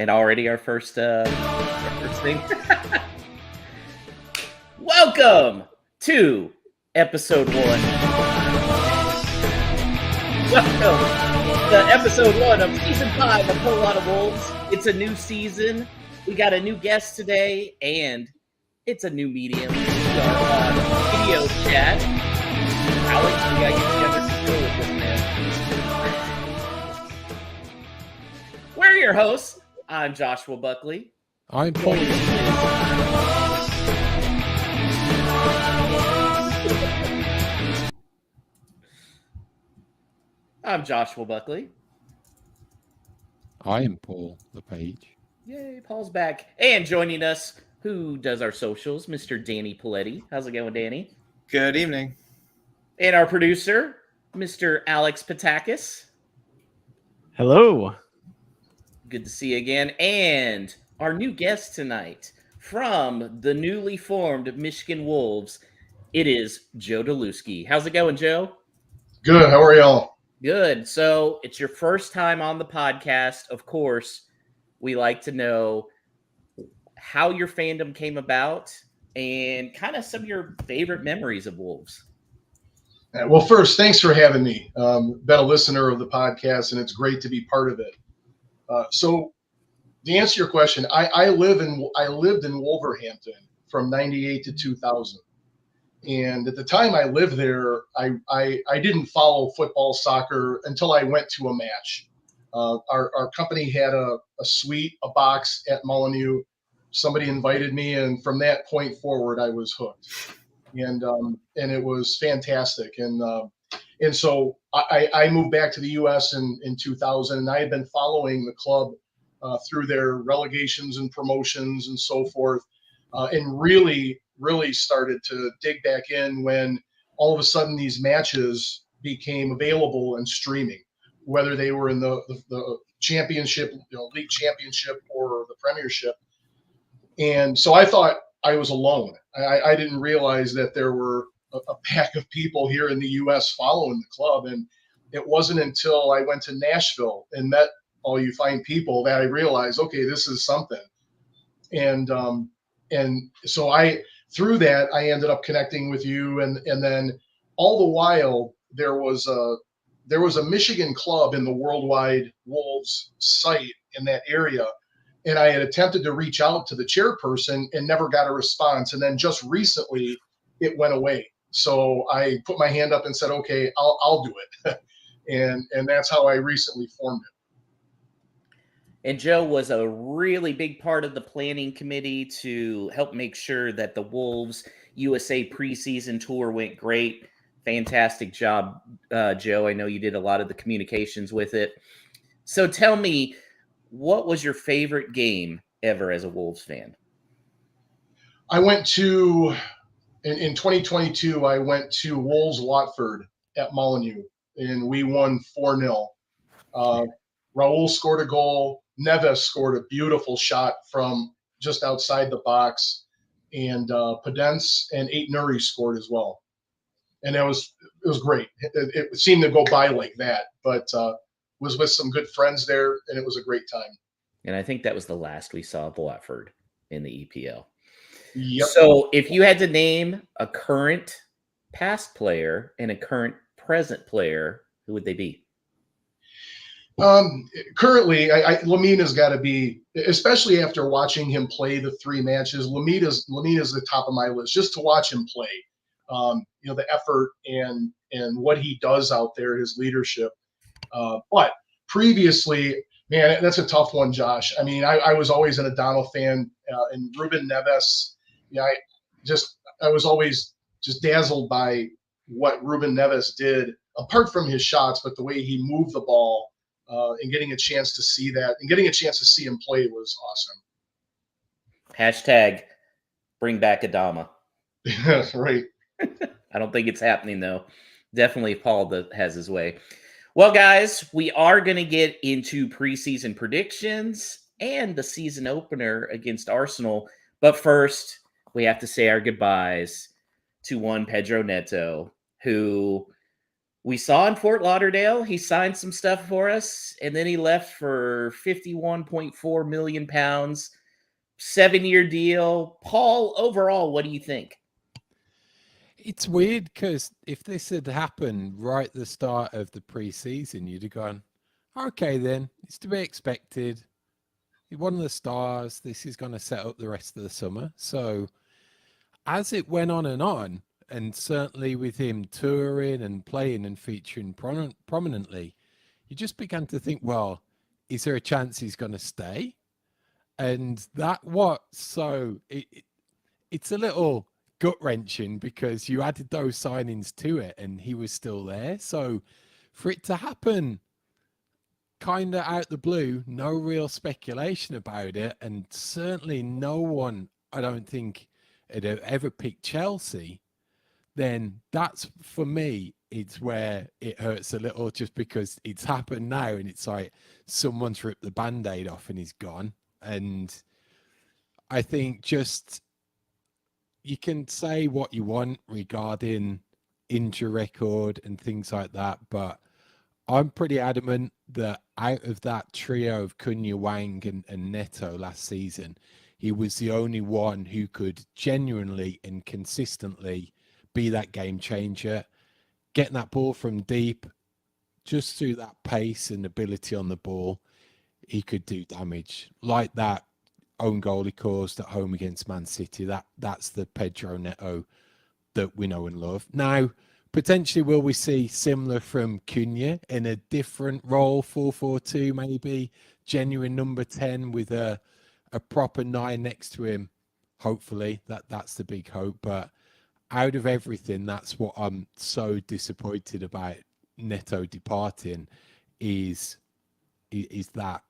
And already our first thing. Welcome to episode 1. Welcome to episode 1 of season 5 of Whole Lot of Wolves. It's a new season. We got a new guest today, and it's a new medium. We are on video chat. Alex, we gotta get together to deal with this, man. We're your hosts. I'm Joshua Buckley. I'm Paul. I'm Joshua Buckley. I am Paul LePage. Yay, Paul's back. And joining us, who does our socials, Mr. Danny Paletti. How's it going, Danny? Good evening. And our producer, Mr. Alex Patakis. Hello. Good to see you again. And our new guest tonight from the newly formed Michigan Wolves, it is Joe Deluski. How's it going, Joe? Good. How are y'all? Good. So it's your first time on the podcast. Of course, we like to know how your fandom came about and kind of some of your favorite memories of Wolves. Well, first, thanks for having me. Been a listener of the podcast, and it's great to be part of it. So, to answer your question, I lived in Wolverhampton from '98 to 2000, and at the time I lived there, I didn't follow football, soccer until I went to a match. Our company had a suite, a box at Molyneux. Somebody invited me, and from that point forward, I was hooked, and it was fantastic. And so I moved back to the U.S. in 2000, and I had been following the club through their relegations and promotions and so forth, and really started to dig back in when all of a sudden these matches became available and streaming, whether they were in the championship, league championship, or the premiership. And so I thought I was alone. I didn't realize that there were a pack of people here in the U.S. following the club. And it wasn't until I went to Nashville and met all you fine people that I realized, okay, this is something. And so through that, I ended up connecting with you. And then all the while there was a Michigan club in the Worldwide Wolves site in that area. And I had attempted to reach out to the chairperson and never got a response. And then just recently it went away. So I put my hand up and said, okay, I'll do it. and that's how I recently formed it. And Joe was a really big part of the planning committee to help make sure that the Wolves USA preseason tour went great. Fantastic job, Joe. I know you did a lot of the communications with it. So tell me, what was your favorite game ever as a Wolves fan? I went to, in 2022, I went to Wolves Watford at Molyneux, and we won 4-0. Raul scored a goal. Neves scored a beautiful shot from just outside the box, and Podence and Aït-Nouri scored as well. And it was great. It seemed to go by like that, but was with some good friends there, and it was a great time. And I think that was the last we saw of Watford in the EPL. Yep. So if you had to name a current past player and a current present player, who would they be? Currently, Lemina's got to be, especially after watching him play the 3 matches. Lemina's the top of my list, just to watch him play. The effort and what he does out there, his leadership. But previously, man, that's a tough one, Josh. I mean, I was always an O'Donnell fan, and Ruben Neves. I was always just dazzled by what Ruben Neves did, apart from his shots, but the way he moved the ball, and getting a chance to see that and getting a chance to see him play was awesome. Hashtag bring back Adama. Right. I don't think it's happening, though. Definitely Paul that has his way. Well, guys, we are going to get into preseason predictions and the season opener against Arsenal. But first, we have to say our goodbyes to one Pedro Neto, who we saw in Fort Lauderdale, he signed some stuff for us, and then he left for 51.4 million pounds, 7-year deal. Paul, overall, what do you think? It's weird because if this had happened right at the start of the preseason, you'd have gone, okay, then it's to be expected. He's one of the stars. This is going to set up the rest of the summer. So as it went on, and certainly with him touring and playing and featuring prominently, you just began to think, well, is there a chance he's going to stay? And it's a little gut wrenching because you added those signings to it and he was still there. So for it to happen kind of out the blue, no real speculation about it, and certainly no one, I don't think, had ever picked Chelsea, then that's, for me, it's where it hurts a little, just because it's happened now and it's like someone's ripped the Band-Aid off and he's gone. And I think just, you can say what you want regarding injury record and things like that, but I'm pretty adamant that out of that trio of Cunha, Wang, and Neto last season, he was the only one who could genuinely and consistently be that game changer, getting that ball from deep, just through that pace and ability on the ball, he could do damage. Like that own goal he caused at home against Man City, that's the Pedro Neto that we know and love. Now, potentially, will we see similar from Cunha in a different role, 4-4-2 maybe, genuine number 10 with a proper 9 next to him? Hopefully, that's the big hope. But out of everything, that's what I'm so disappointed about Neto departing, is that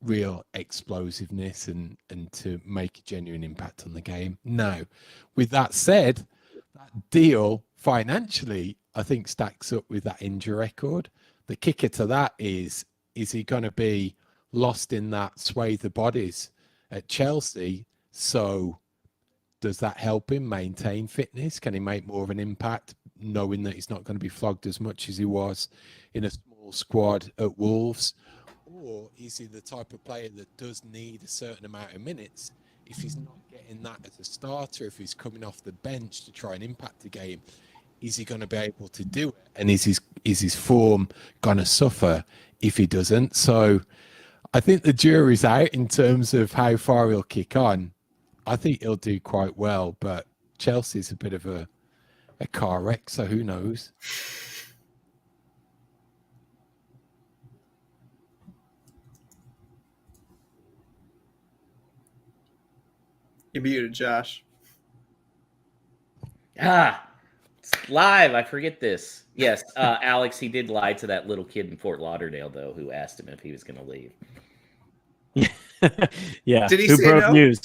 real explosiveness and to make a genuine impact on the game. Now, with that said, that deal financially, I think, stacks up with that injury record. The kicker to that is he going to be lost in that swathe of bodies at Chelsea? So does that help him maintain fitness? Can he make more of an impact, knowing that he's not going to be flogged as much as he was in a small squad at Wolves? Or is he the type of player that does need a certain amount of minutes? If he's not getting that as a starter, if he's coming off the bench to try and impact the game, is he going to be able to do it? And is his form going to suffer if he doesn't? So I think the jury's out in terms of how far he'll kick on. I think he'll do quite well, but Chelsea's a bit of a car wreck, so who knows? You muted, Josh. It's live. I forget this. Yes, Alex, he did lie to that little kid in Fort Lauderdale, though, who asked him if he was going to leave. Yeah. Did he Who say broke no? news?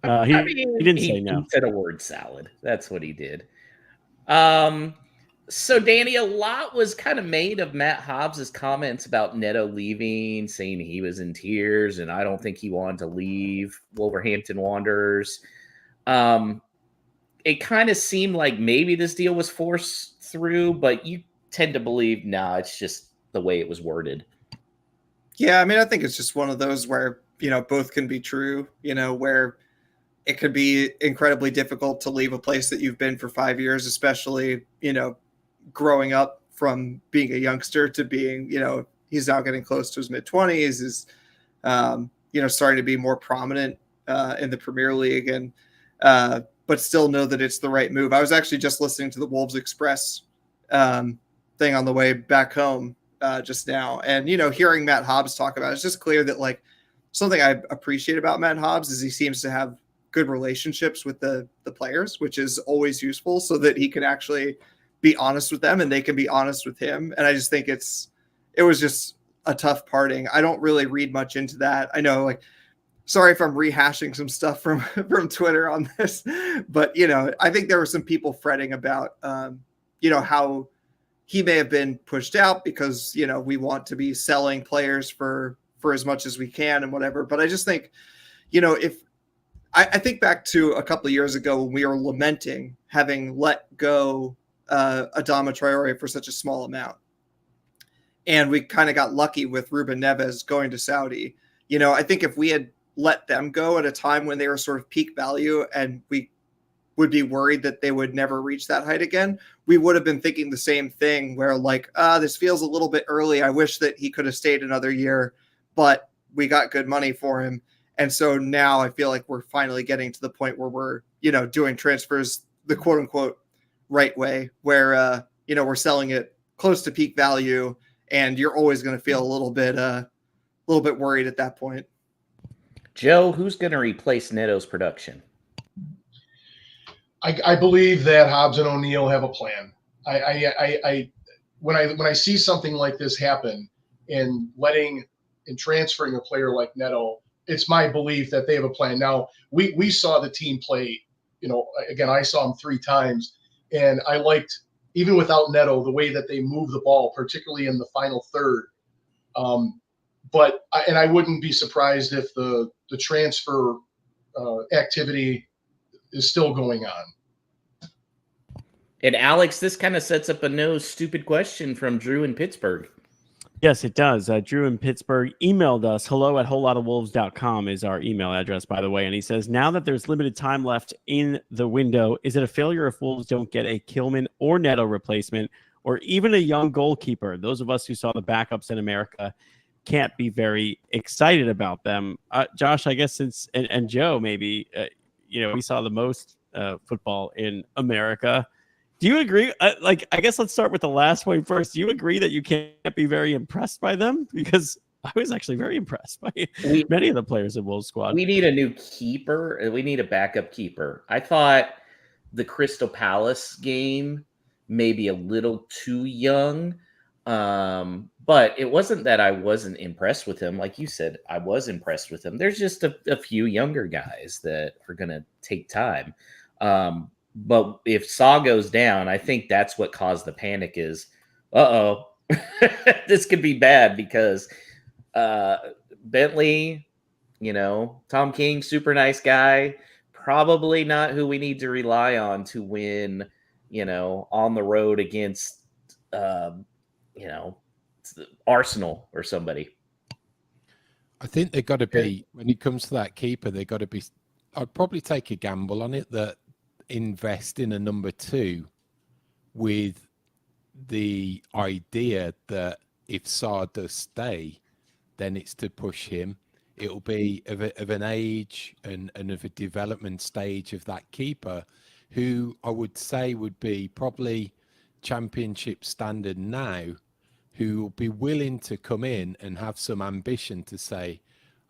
He didn't he say no. He said a word salad. That's what he did. So, Danny, a lot was kind of made of Matt Hobbs' comments about Neto leaving, saying he was in tears, and I don't think he wanted to leave Wolverhampton Wanderers. It kind of seemed like maybe this deal was forced through, but you tend to believe, nah, it's just the way it was worded. Yeah, I mean, I think it's just one of those where, both can be true, where it could be incredibly difficult to leave a place that you've been for 5 years, especially, growing up from being a youngster to being, he's now getting close to his mid-20s, is, starting to be more prominent in the Premier League, and but still know that it's the right move. I was actually just listening to the Wolves Express thing on the way back home just now, and hearing Matt Hobbs talk about it, it's just clear that, like, something I appreciate about Matt Hobbs is he seems to have good relationships with the players, which is always useful, so that he can actually be honest with them and they can be honest with him. And I just think it was just a tough parting. I don't really read much into that. I know, like, sorry if I'm rehashing some stuff from Twitter on this, but I think there were some people fretting about how he may have been pushed out because we want to be selling players for as much as we can and whatever. But I just think if I think back to a couple of years ago when we were lamenting having let go Adama Traore for such a small amount. And we kind of got lucky with Ruben Neves going to Saudi. I think if we had let them go at a time when they were sort of peak value and we would be worried that they would never reach that height again, we would have been thinking the same thing where this feels a little bit early. I wish that he could have stayed another year, but we got good money for him. And so now I feel like we're finally getting to the point where we're, doing transfers the quote unquote right way, where, we're selling it close to peak value, and you're always going to feel a little bit worried at that point. Joe, who's going to replace Neto's production? I believe that Hobbs and O'Neal have a plan. When I see something like this happen and transferring a player like Neto, it's my belief that they have a plan. Now we saw the team play, again, I saw them 3 times, and I liked, even without Neto, the way that they move the ball, particularly in the final third. But I wouldn't be surprised if the transfer activity is still going on. And Alex, this kind of sets up a no stupid question from Drew in Pittsburgh. Yes, it does. Drew in Pittsburgh emailed us. hello@wholelotofwolves.com is our email address, by the way. And he says, now that there's limited time left in the window, is it a failure if Wolves don't get a Kilman or Neto replacement, or even a young goalkeeper? Those of us who saw the backups in America can't be very excited about them. Josh, I guess and Joe, maybe, we saw the most football in America. Do you agree? I guess let's start with the last point first. Do you agree that you can't be very impressed by them? Because I was actually very impressed by many of the players in Wolves squad. We need a new keeper. We need a backup keeper. I thought the Crystal Palace game maybe a little too young. But it wasn't that I wasn't impressed with him. Like you said, I was impressed with him. There's just a few younger guys that are going to take time. But if Saw goes down, I think that's what caused the panic is, this could be bad because Bentley, Tom King, super nice guy, probably not who we need to rely on to win, on the road against, Arsenal or somebody. I think they've got to be, when it comes to that keeper, they've got to be, I'd probably take a gamble on it that invest in a number 2 with the idea that if Saar does stay, then it's to push him. It'll be of an age and of a development stage of that keeper, who I would say would be probably championship standard now, who will be willing to come in and have some ambition to say,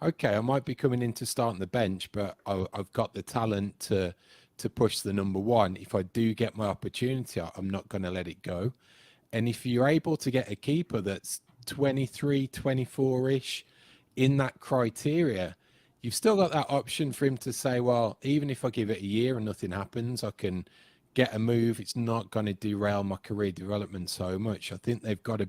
okay, I might be coming in to start on the bench, but I've got the talent to push the number 1. If I do get my opportunity, I'm not going to let it go. And if you're able to get a keeper that's 23, 24-ish in that criteria, you've still got that option for him to say, well, even if I give it a year and nothing happens, I can get a move. It's not going to derail my career development so much. I think they've got to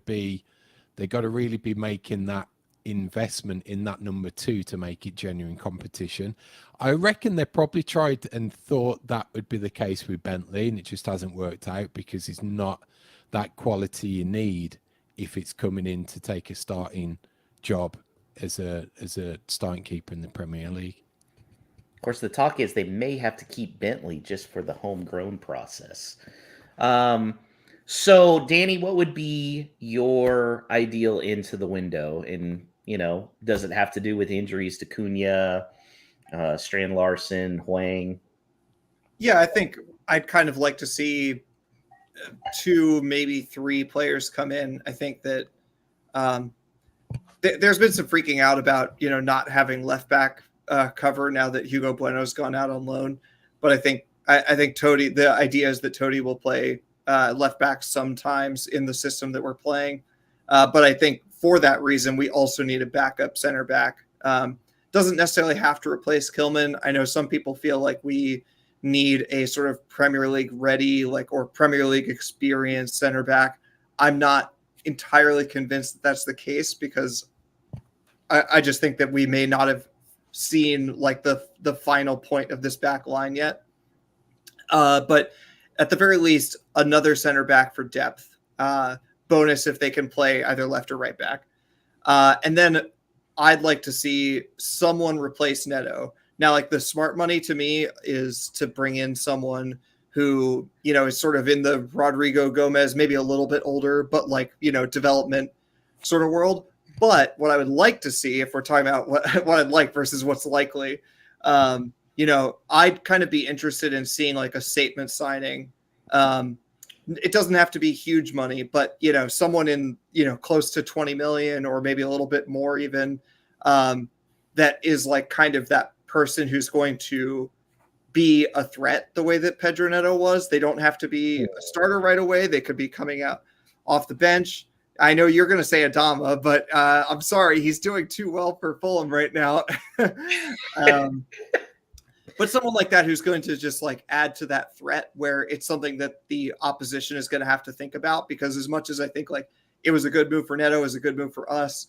really be making that investment in that number 2 to make it genuine competition. I reckon they probably tried and thought that would be the case with Bentley, and it just hasn't worked out because it's not that quality you need if it's coming in to take a starting job as a starting keeper in the Premier League. Of course, the talk is they may have to keep Bentley just for the homegrown process. So, Danny, what would be your ideal into the window? And, does it have to do with injuries to Cunha, Strand Larson, Huang? Yeah, I think I'd kind of like to see 2, maybe 3 players come in. I think that there's been some freaking out about, not having left back cover now that Hugo Bueno's gone out on loan. But I think Toti, the idea is that Toti will play left back sometimes in the system that we're playing. But I think for that reason, we also need a backup center back. Doesn't necessarily have to replace Kilman. I know some people feel like we need a sort of Premier League ready, or Premier League experienced center back. I'm not entirely convinced that that's the case, because I just think that we may not have seen the final point of this back line yet. But at the very least, another center back for depth. Bonus if they can play either left or right back. And then I'd like to see someone replace Neto. Now, like the smart money to me is to bring in someone who, is sort of in the Rodrigo Gomez, maybe a little bit older, but like, development sort of world. But what I would like to see, if we're talking about what I'd like versus what's likely, I'd kind of be interested in seeing like a statement signing. It doesn't have to be huge money, but someone in close to 20 million or maybe a little bit more even, that is like kind of that person who's going to be a threat the way that Pedro Neto was. They don't have to be a starter right away. They could be coming out off the bench. I know you're going to say Adama, but I'm sorry, he's doing too well for Fulham right now. But someone like that who's going to just like add to that threat where it's something that the opposition is going to have to think about, because as much as I think like it was a good move for Neto, it was a good move for us,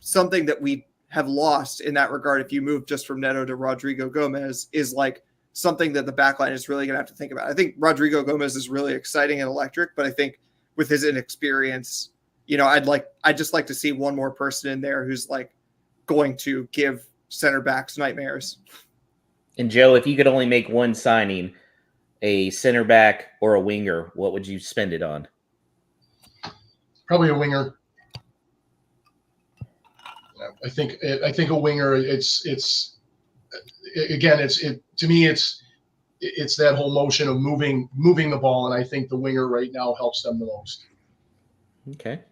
something that we have lost in that regard, if you move just from Neto to Rodrigo Gomez, is like something that the backline is really going to have to think about. I think Rodrigo Gomez is really exciting and electric, but I think with his inexperience, I'd just like to see one more person in there who's like going to give center backs nightmares. And Joe, if you could only make one signing, a center back or a winger, what would you spend it on? Probably a winger. I think a winger. It's to me it's that whole motion of moving the ball, and I think the winger right now helps them the most. Okay.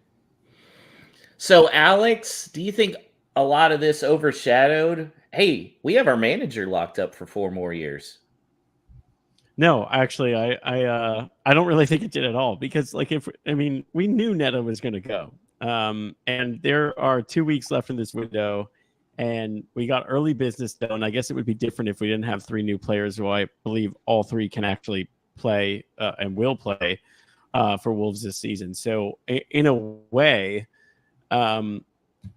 So Alex, do you think a lot of this overshadowed? Hey, we have our manager locked up for 4 more years. No, actually, I don't really think it did at all, because we knew Neto was going to go, and there are 2 weeks left in this window, and we got early business done. I guess it would be different if we didn't have 3 new players, who I believe all 3 can actually play and will play for Wolves this season. So in a way,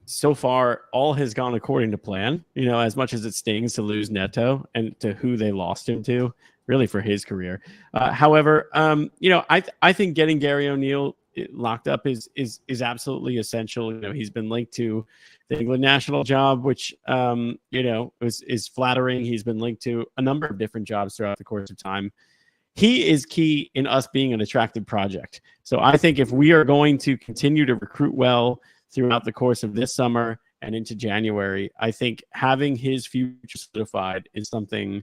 so far, all has gone according to plan, as much as it stings to lose Neto and to who they lost him to, really for his career. However, I think getting Gary O'Neill locked up is absolutely essential. He's been linked to the England national job, which, is flattering. He's been linked to a number of different jobs throughout the course of time. He is key in us being an attractive project. So I think if we are going to continue to recruit well throughout the course of this summer and into January, I think having his future solidified is something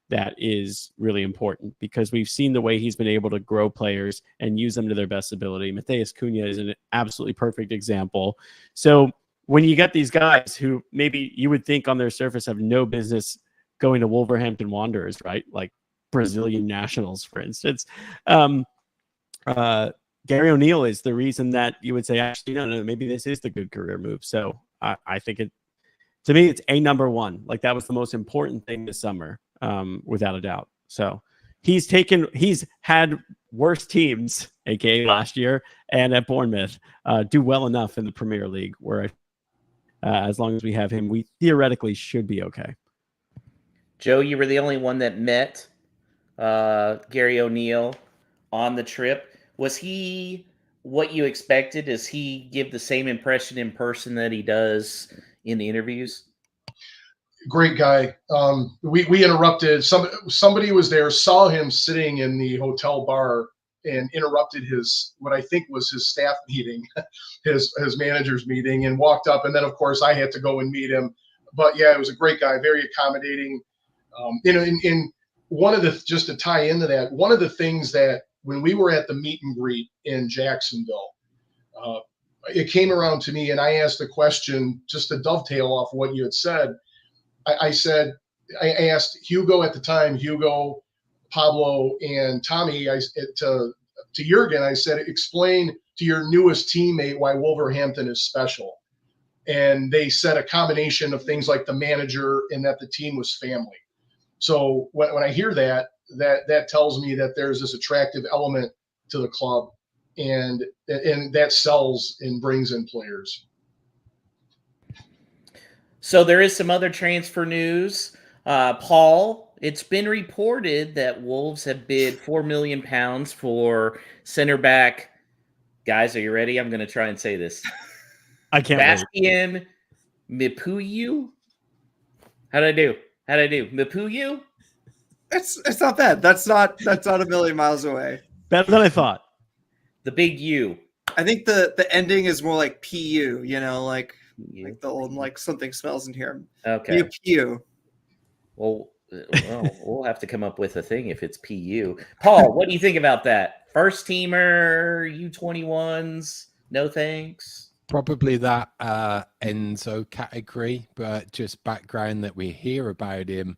that is really important, because we've seen the way he's been able to grow players and use them to their best ability. Matheus Cunha is an absolutely perfect example. So when you get these guys who maybe you would think on their surface have no business going to Wolverhampton Wanderers, right? Like Brazilian nationals, for instance, Gary O'Neill is the reason that you would say, actually, no, maybe this is the good career move. So I think to me, it's a number one. Like, that was the most important thing this summer, without a doubt. So he's had worse teams, aka last year and at Bournemouth, do well enough in the Premier League, where as long as we have him, we theoretically should be okay. Joe, you were the only one that met Gary O'Neill on the trip. Was he what you expected? Does he give the same impression in person that he does in the interviews? Great guy. We interrupted. Somebody was there, saw him sitting in the hotel bar, and interrupted what I think was his staff meeting, his manager's meeting, and walked up. And then, of course, I had to go and meet him. But yeah, it was a great guy, very accommodating. In one of the, just to tie into that, one of the things that when we were at the meet and greet in Jacksonville, it came around to me, and I asked a question just to dovetail off what you had said. I asked Hugo at the time, Hugo, Pablo, and Tommy, to Jurgen, I said, explain to your newest teammate why Wolverhampton is special. And they said a combination of things like the manager and that the team was family. So when I hear that tells me that there's this attractive element to the club, and that sells and brings in players. So there is some other transfer news. Paul it's been reported that Wolves have bid £4 million for center back. Guys, are you ready? I'm going to try and say this. I can't wait. Bastian Mipuyu. How'd I do? Mipuyu? It's not bad. That's not a million miles away. Better than I thought. The big U. I think the ending is more like PU, like U. the old like something smells in here. Okay. PU. Well, we'll have to come up with a thing if it's PU. Paul, what do you think about that? First teamer, U21s, no thanks. Probably that Enzo category, but just background that we hear about him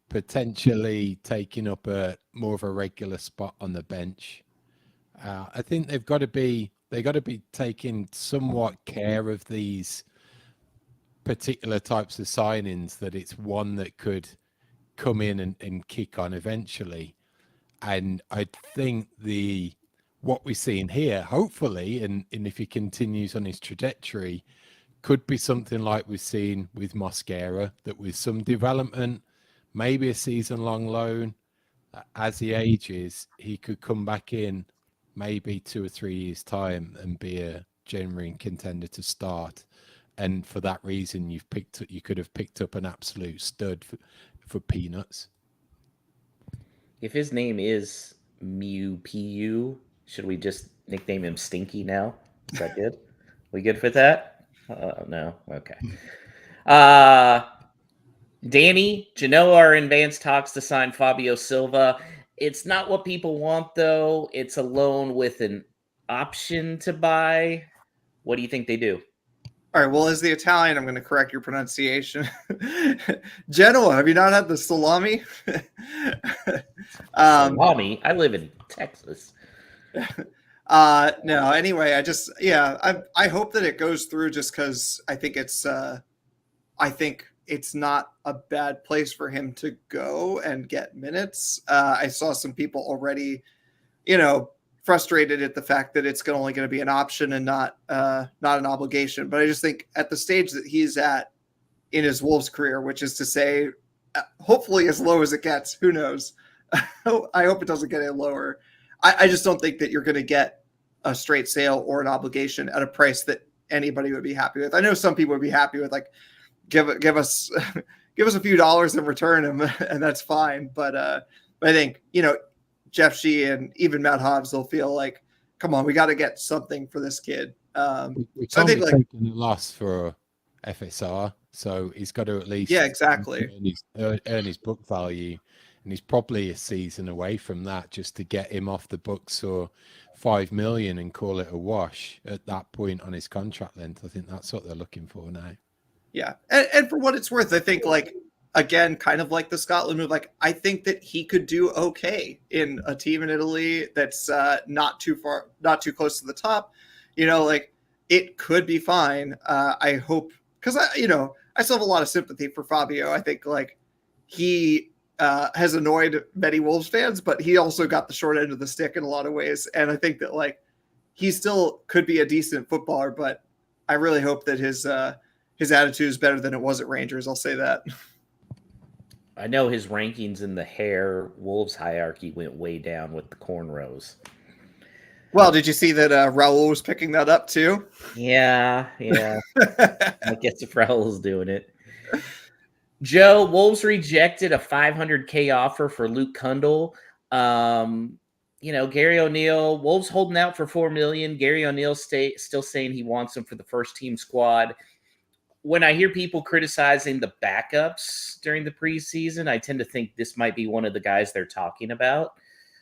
potentially taking up more of a regular spot on the bench. I think they got to be taking somewhat care of these particular types of signings, that it's one that could come in and kick on eventually. And I think what we're seeing here, hopefully, and if he continues on his trajectory, could be something like we've seen with Mosquera, that with some development, maybe a season-long loan, as he ages, he could come back in maybe 2 or 3 years' time and be a genuine contender to start. And for that reason, you could have picked up an absolute stud for peanuts. If his name is PU, should we just nickname him Stinky now? Is that good? We good with that? No? Okay. Danny, Genoa are in advanced talks to sign Fabio Silva. It's not what people want, though. It's a loan with an option to buy. What do you think they do? All right. Well, as the Italian, I'm going to correct your pronunciation. Genoa, have you not had the salami? Salami? I live in Texas. No. Anyway, I hope that it goes through, just because I think it's not a bad place for him to go and get minutes. I saw some people already, frustrated at the fact that it's only going to be an option and not an obligation. But I just think at the stage that he's at in his Wolves career, which is to say, hopefully as low as it gets, who knows? I hope it doesn't get any lower. I just don't think that you're going to get a straight sale or an obligation at a price that anybody would be happy with. I know some people would be happy with, like, give us a few dollars in return, and that's fine. But I think, Jeff Shee and even Matt Hobbs will feel like, come on, we got to get something for this kid. We're so I think, like, taking a loss for FSR, so he's got to at least exactly earn his book value, and he's probably a season away from that, just to get him off the books or 5 million and call it a wash at that point on his contract length. I think that's what they're looking for now. Yeah, and for what it's worth, I think, like, again, kind of like the Scotland move, like, I think that he could do okay in a team in Italy that's not too close to the top. Like, it could be fine. I hope, because I still have a lot of sympathy for Fabio. I think, like, he has annoyed many Wolves fans, but he also got the short end of the stick in a lot of ways. And I think that, like, he still could be a decent footballer, but I really hope that his attitude is better than it was at Rangers. I'll say that. I know his rankings in the hair Wolves hierarchy went way down with the cornrows. Well, did you see that Raul was picking that up too? Yeah. I guess if Raul's doing it. Joe, Wolves rejected a $500K offer for Luke Kundle. Gary O'Neill, Wolves holding out for $4 million. Gary O'Neill still saying he wants him for the first team squad. When I hear people criticizing the backups during the preseason, I tend to think this might be one of the guys they're talking about.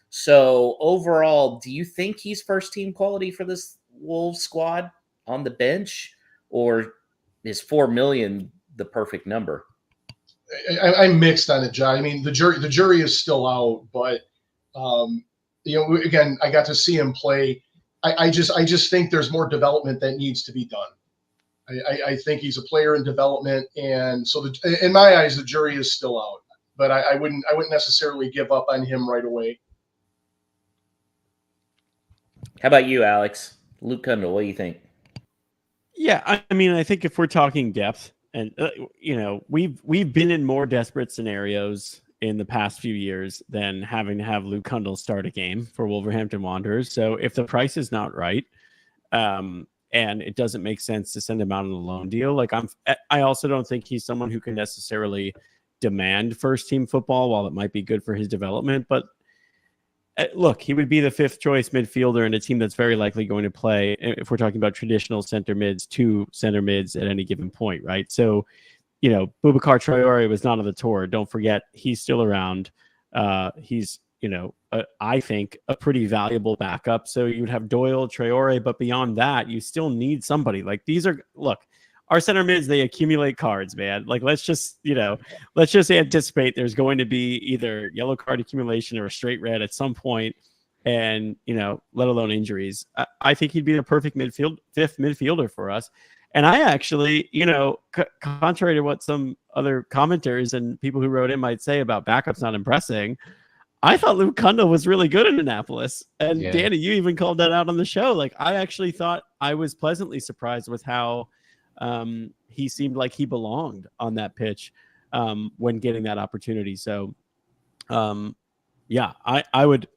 So overall, do you think he's first team quality for this Wolves squad on the bench, or is $4 million the perfect number? I'm mixed on it, John. I mean, the jury is still out, but again, I got to see him play. I just think there's more development that needs to be done. I think he's a player in development, and so in my eyes, the jury is still out. But I wouldn't necessarily give up on him right away. How about you, Alex? Luke Kundle, what do you think? Yeah, I mean, I think if we're talking depth, and we've been in more desperate scenarios in the past few years than having to have Luke Kundle start a game for Wolverhampton Wanderers. So if the price is not right, and it doesn't make sense to send him out on a loan deal, like I also don't think he's someone who can necessarily demand first team football, while it might be good for his development. But look, he would be the 5th choice midfielder in a team that's very likely going to play, if we're talking about traditional center mids, 2 center mids at any given point, right? So, Boubacar Traore was not on the tour. Don't forget, he's still around. He's, I think a pretty valuable backup. So you'd have Doyle, Traore, but beyond that, you still need somebody. Like our center mids, they accumulate cards, man. Like, let's just anticipate there's going to be either yellow card accumulation or a straight red at some point, and, let alone injuries. I think he'd be the perfect 5th midfielder for us. And I actually, contrary to what some other commenters and people who wrote in might say about backups not impressing, I thought Luke Kundle was really good in Annapolis. And Danny, you even called that out on the show. Like, I actually thought I was pleasantly surprised with how he seemed like he belonged on that pitch when getting that opportunity. So, I would,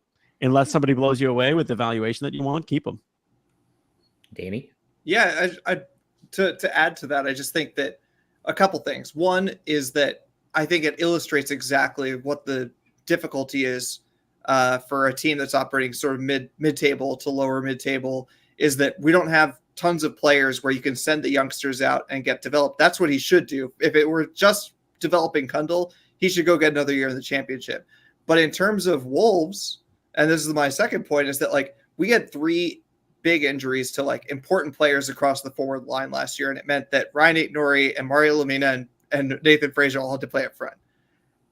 unless somebody blows you away with the valuation that you want, keep him. Danny? Yeah, to add to that, I just think that a couple things. One is that I think it illustrates exactly what the difficulty is for a team that's operating sort of mid-table to lower mid-table, is that we don't have tons of players where you can send the youngsters out and get developed. That's what he should do. If it were just developing Kundle, he should go get another year in the championship. But in terms of Wolves, and this is my second point, is that like we had 3 big injuries to like important players across the forward line last year. And it meant that Ryan Aït-Nouri and Mario Lemina and Nathan Fraser all had to play up front.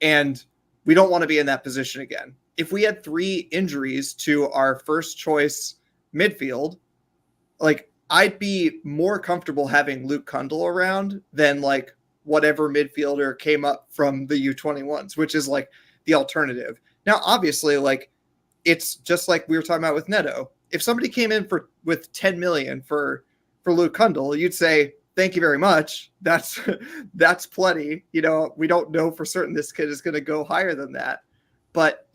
And we don't want to be in that position again. If we had 3 injuries to our first choice midfield, like I'd be more comfortable having Luke Kundle around than like whatever midfielder came up from the U21s, which is like the alternative. Now, obviously, like it's just like we were talking about with Neto. If somebody came in with 10 million for Luke Kundle, you'd say, thank you very much. That's plenty. We don't know for certain this kid is going to go higher than that. But,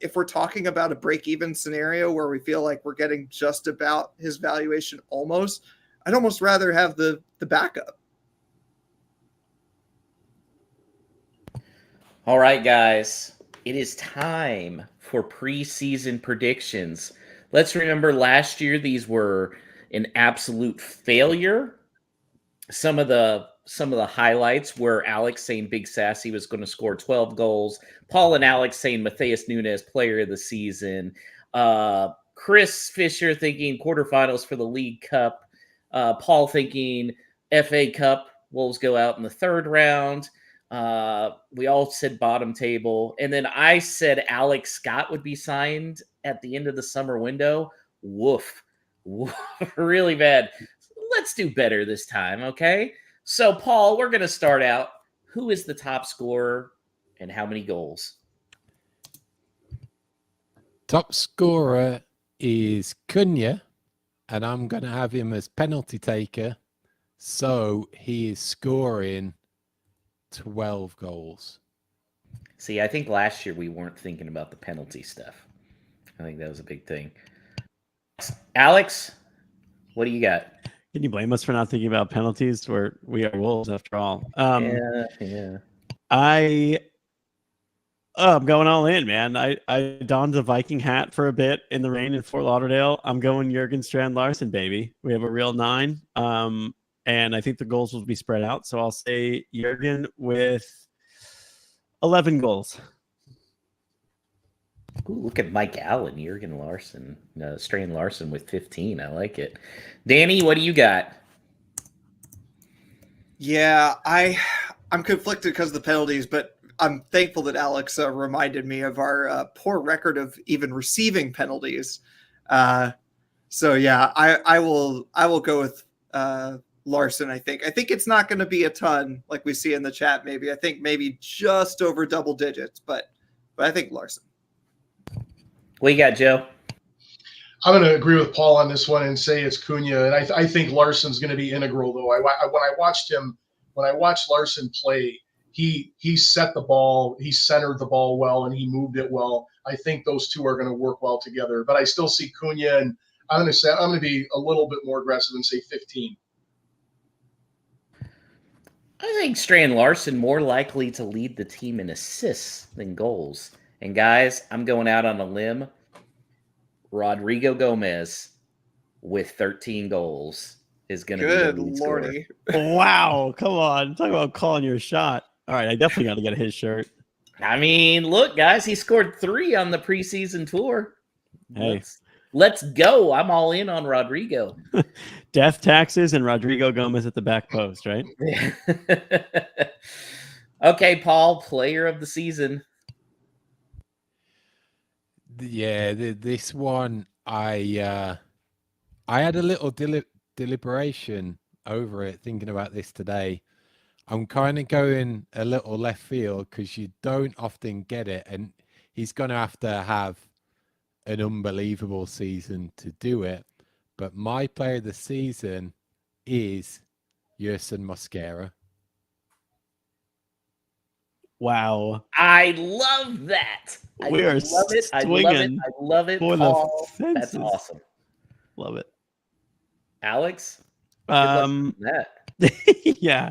if we're talking about a break-even scenario where we feel like we're getting just about his valuation almost, I'd almost rather have the backup. All right, guys. It is time for preseason predictions. Let's remember last year these were an absolute failure. Some of the highlights were Alex saying Big Sassy was going to score 12 goals. Paul and Alex saying Matheus Nunes player of the season. Chris Fisher thinking quarterfinals for the League Cup. Paul thinking FA Cup. Wolves go out in the 3rd round. We all said bottom table. And then I said Alex Scott would be signed at the end of the summer window. Woof. Really bad. Let's do better this time, okay? So, Paul, we're going to start out. Who is the top scorer and how many goals? Top scorer is Cunha, and I'm going to have him as penalty taker. So he is scoring 12 goals. See, I think last year we weren't thinking about the penalty stuff. I think that was a big thing. Alex, what do you got? Can you blame us for not thinking about penalties? We are Wolves after all. Yeah. I'm going all in, man. I donned the Viking hat for a bit in the rain in Fort Lauderdale. I'm going Jurgen Strand Larsen, baby. We have a real 9. And I think the goals will be spread out. So I'll say Jurgen with 11 goals. Ooh, look at Mike Allen, Jurgen Larsen, Strand Larsen with 15. I like it. Danny, what do you got? Yeah, I'm conflicted because of the penalties, but I'm thankful that Alex reminded me of our poor record of even receiving penalties. So yeah, I will go with Larsen. I think it's not going to be a ton like we see in the chat. Maybe I think maybe just over double digits, but I think Larsen. What you got, Joe? I'm going to agree with Paul on this one and say it's Cunha, and I think Larsen's going to be integral. Though when I watched Larsen play, he set the ball, he centered the ball well, and he moved it well. I think those two are going to work well together. But I still see Cunha, and I'm going to be a little bit more aggressive and say 15. I think Strand Larson more likely to lead the team in assists than goals. And guys, I'm going out on a limb. Rodrigo Gomez with 13 goals is going to be the Good lead scorer. lordy. Wow, come on. Talk about calling your shot. All right, I definitely got to get his shirt. I mean, look, guys, he scored 3 on the preseason tour. Hey. Let's go. I'm all in on Rodrigo. Death taxes and Rodrigo Gomez at the back post, right? Okay, Paul, player of the season. Yeah, this one I had a little deliberation over it, thinking about this today. I'm kind of going a little left field because you don't often get it, and he's going to have an unbelievable season to do it. But my player of the season is Yerson Mosquera. Wow. I love that. We are love it. I love it. swinging I love it. for the Paul, that's fences. awesome. Love it. Alex? Good luck with that. Yeah.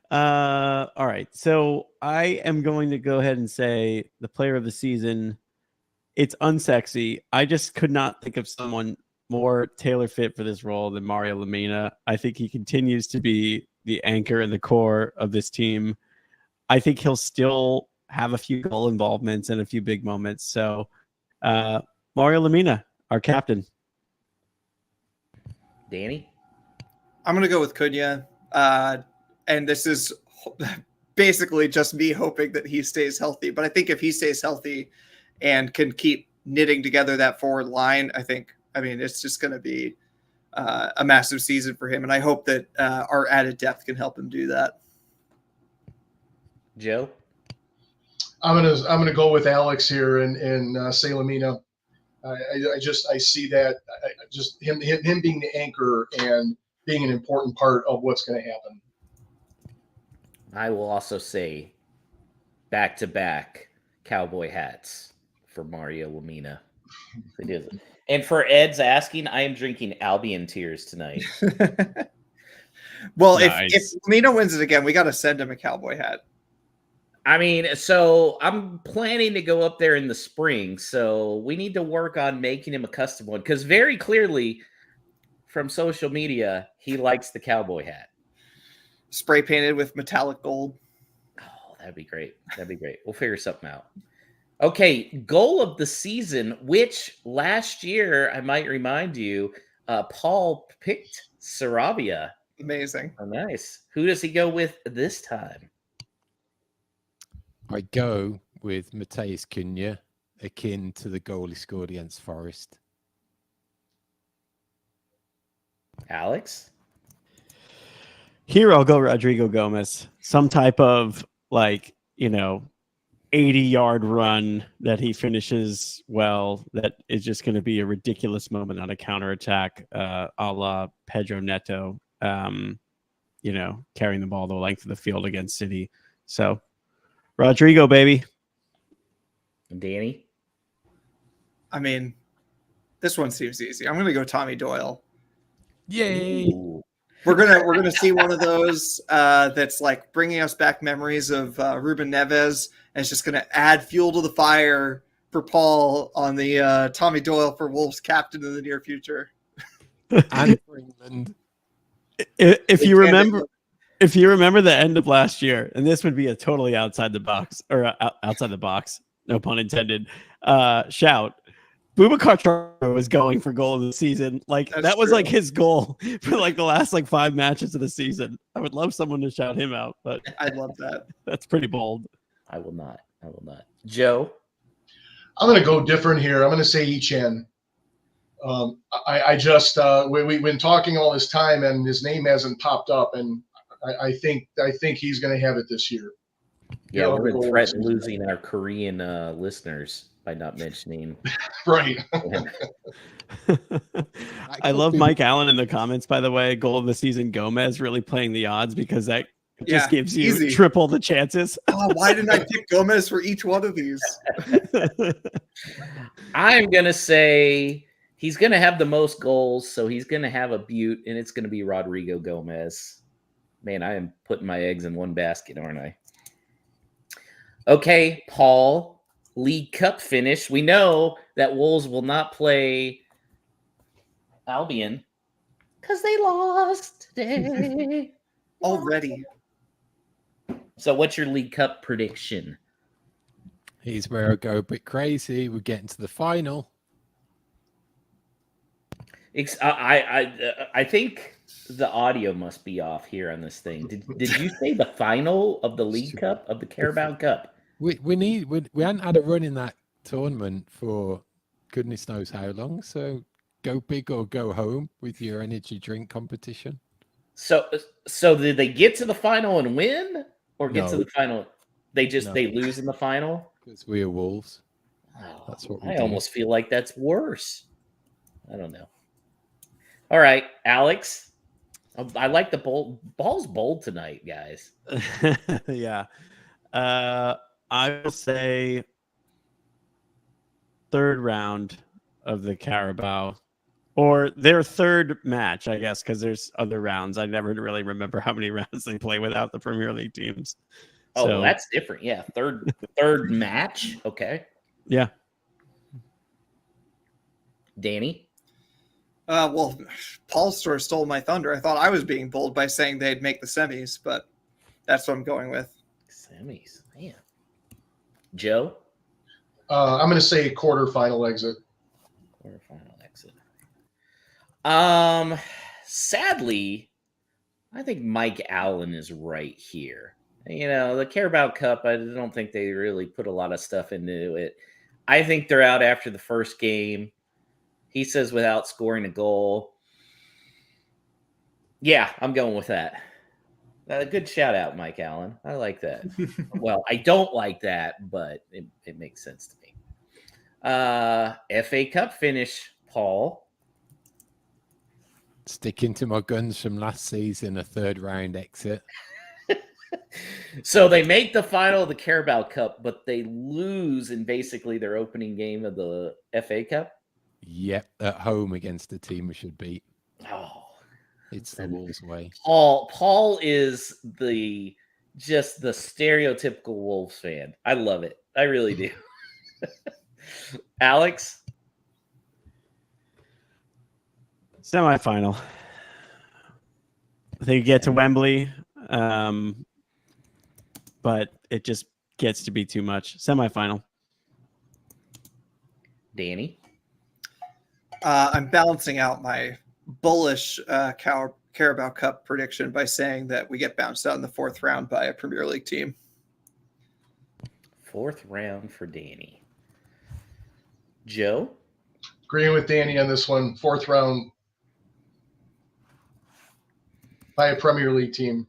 All right. So I am going to go ahead and say the player of the season. It's unsexy. I just could not think of someone more tailor fit for this role than Mario Lemina. I think he continues to be the anchor and the core of this team. I think he'll still have a few goal involvements and a few big moments. So Mario Lemina, our captain. Danny? I'm going to go with Cunha. And this is basically just me hoping that he stays healthy. But I think if he stays healthy and can keep knitting together that forward line, it's just going to be a massive season for him. And I hope that our added depth can help him do that. Joe? I'm gonna go with Alex here and say Lemina. I see that just him being the anchor and being an important part of what's going to happen. I will also say back-to-back cowboy hats for Mario Lemina. It is. And for Ed's asking, I am drinking Albion tears tonight. Well, Nice. if Lemina wins it again, we got to send him a cowboy hat. I mean, so I'm planning to go up there in the spring, so we need to work on making him a custom one, because very clearly from social media, he likes the cowboy hat. Spray painted with metallic gold. Oh, that'd be great. That'd be great. We'll figure something out. Okay, goal of the season, which last year, I might remind you, Paul picked Sarabia. Amazing. Oh, nice. Who does he go with this time? I go with Mateus Cunha, akin to the goal he scored against Forest. Alex? Here I'll go Rodrigo Gomez. Some type of 80-yard run that he finishes well. That is just going to be a ridiculous moment on a counterattack, a la Pedro Neto, carrying the ball the length of the field against City. So Rodrigo, baby. Danny? I mean, this one seems easy. I'm going to go Tommy Doyle. Yay! Ooh. We're gonna see one of those that's like bringing us back memories of Ruben Neves, and it's just gonna add fuel to the fire for Paul on the Tommy Doyle for Wolves captain in the near future. And for England. If you remember the end of last year, and this would be a totally outside the box, no pun intended, shout. Boubacar Traoré was going for goal of the season. That was true. his goal for the last 5 matches of the season. I would love someone to shout him out, but I'd love that. that's pretty bold. I will not. Joe? I'm going to go different here. I'm going to say Ichan. We've been talking all this time, and his name hasn't popped up, and I think he's going to have it this year. Yeah, Yeah, we're goal in of threat the of season. losing our Korean listeners by not mentioning. Right. I love Mike Allen in the comments, by the way. Goal of the season, Gomez really playing the odds, because that It just gives you easy. triple the chances. Oh, why didn't I pick Gomez for each one of these? I'm going to say he's going to have the most goals, so he's going to have a butte, and it's going to be Rodrigo Gomez. Man, I am putting my eggs in one basket, aren't I? Okay, Paul, League Cup finish. We know that Wolves will not play Albion because they lost today. Already. So what's your League Cup prediction? Here's where I go a bit crazy. We're getting to the final. I think the audio must be off here on this thing. Did you say the final of the League Cup, of the Carabao Cup? We hadn't had a run in that tournament for goodness knows how long. So go big or go home with your energy drink competition. So did they get to the final and win, or get to No. the final? They No. lose in the final. Because we are Wolves. Oh, That's what we I do. almost feel like that's worse. I don't know. All right, Alex. I like the bold. Ball's bold tonight, guys. Yeah. I will say third round of the Carabao, or their third match, I guess, because there's other rounds. I never really remember how many rounds they play without the Premier League teams. Oh, So, well, that's different. Yeah, third match. Okay, yeah. Danny. Well, Paul sort of stole my thunder. I thought I was being bold by saying they'd make the semis, but that's what I'm going with. Semis, man. Joe. I'm going to say quarterfinal exit. Quarterfinal exit. Sadly, I think Mike Allen is right here. You know, the Carabao Cup, I don't think they really put a lot of stuff into it. I think they're out after the first game. He says without scoring a goal. Yeah, I'm going with that. Good shout out, Mike Allen. I like that. Well, I don't like that, but it makes sense to me. FA Cup finish, Paul. Sticking to my guns from last season, a third round exit. So they make the final of the Carabao Cup, but they lose in basically their opening game of the FA Cup. Yep, at home against the team we should beat. Oh, It's the Wolves way. Paul is just the stereotypical Wolves fan. I love it. I really do. Alex? Semifinal. They get to Wembley, but it just gets to be too much. Semifinal. Danny? I'm balancing out my bullish Carabao Cup prediction by saying that we get bounced out in the fourth round by a Premier League team. Fourth round for Danny. Joe? Agreeing with Danny on this one. Fourth round by a Premier League team.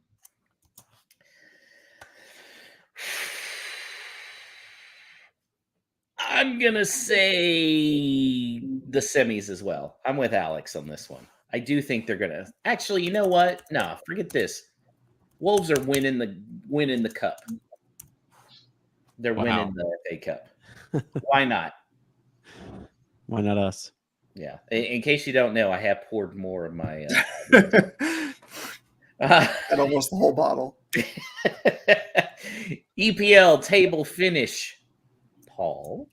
I'm going to say the semis as well. I'm with Alex on this one. I do think they're going to. Actually, you know what? No, forget this. Wolves are winning the cup. They're winning the FA Cup. Why not? Why not us? Yeah. In case you don't know, I have poured more of my. And almost the whole bottle. EPL table finish. Paul.